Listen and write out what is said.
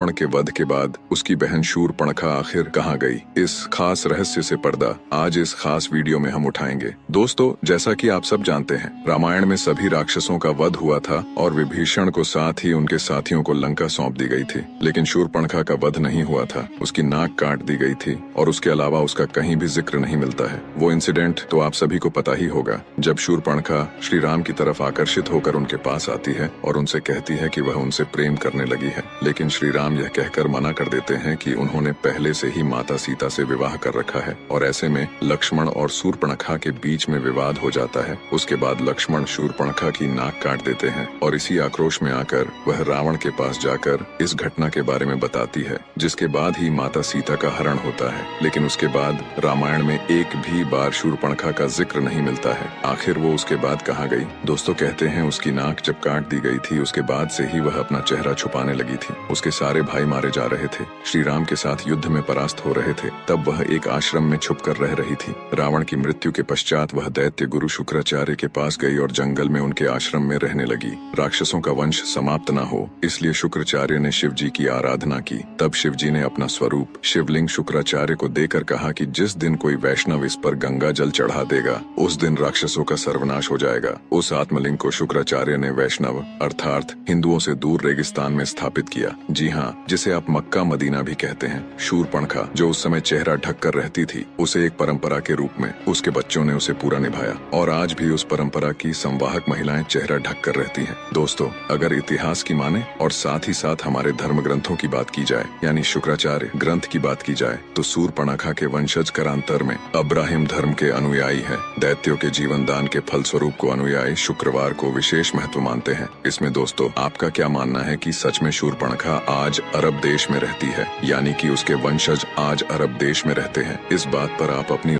रावण के वध के बाद उसकी बहन शूरपणखा आखिर कहाँ गई, इस खास रहस्य से पर्दा आज इस खास वीडियो में हम उठाएंगे। दोस्तों, जैसा कि आप सब जानते हैं, रामायण में सभी राक्षसों का वध हुआ था और विभीषण को साथ ही उनके साथियों को लंका सौंप दी गई थी। लेकिन शूरपणखा का वध नहीं हुआ था, उसकी नाक काट दी गई थी और उसके अलावा उसका कहीं भी जिक्र नहीं मिलता है। वो इंसिडेंट तो आप सभी को पता ही होगा, जब शूरपणखा श्री राम की तरफ आकर्षित होकर उनके पास आती है और उनसे कहती है कि वह उनसे प्रेम करने लगी है। लेकिन श्री राम यह कहकर मना कर देते हैं कि उन्होंने पहले से ही माता सीता से विवाह कर रखा है और ऐसे में लक्ष्मण और शूरपणखा के बीच में विवाद हो जाता है। उसके बाद लक्ष्मण शूरपणखा की नाक काट देते हैं और इसी आक्रोश में आकर वह रावण के पास जाकर इस घटना के बारे में बताती है, जिसके बाद ही माता सीता का हरण होता है। लेकिन उसके बाद रामायण में एक भी बार शूरपणखा का जिक्र नहीं मिलता है। आखिर वो उसके बाद कहाँ गई? दोस्तों, कहते हैं उसकी नाक जब काट दी गई थी, उसके बाद से ही वह अपना चेहरा छुपाने लगी थी। उसके सारे भाई मारे जा रहे थे, श्री राम के साथ युद्ध में परास्त हो रहे थे, तब वह एक आश्रम में छुप कर रह रही थी। रावण की मृत्यु के पश्चात वह दैत्य गुरु शुक्राचार्य के पास गई और जंगल में उनके आश्रम में रहने लगी। राक्षसों का वंश समाप्त न हो, इसलिए शुक्राचार्य ने शिव जी की आराधना की। तब शिव जी ने अपना स्वरूप शिवलिंग शुक्राचार्य को देकर कहा कि जिस दिन कोई वैष्णव इस पर गंगा जल चढ़ा देगा, उस दिन राक्षसों का सर्वनाश हो जाएगा। उस आत्मलिंग को शुक्राचार्य ने वैष्णव अर्थात हिंदुओं से दूर रेगिस्तान में स्थापित किया। जी हाँ, जिसे आप मक्का मदीना भी कहते हैं। शूरपणखा जो उस समय चेहरा ढक कर रहती थी, उसे एक परंपरा के रूप में उसके बच्चों ने उसे पूरा निभाया और आज भी उस परंपरा की संवाहक महिलाएं चेहरा ढक कर रहती हैं। दोस्तों, अगर इतिहास की माने और साथ ही साथ हमारे धर्म ग्रंथों की बात की जाए, यानी शुक्राचार्य ग्रंथ की बात की जाए, तो शूरपणखा के वंशज करांतर में अब्राहिम धर्म के अनुयायी है। दैत्यों के जीवन दान के फलस्वरूप को अनुयायी शुक्रवार को विशेष महत्व मानते हैं। इसमें दोस्तों, आपका क्या मानना है कि सच में शूरपणखा आज अरब देश में रहती है, यानी कि उसके वंशज आज अरब देश में रहते हैं? इस बात पर आप अपनी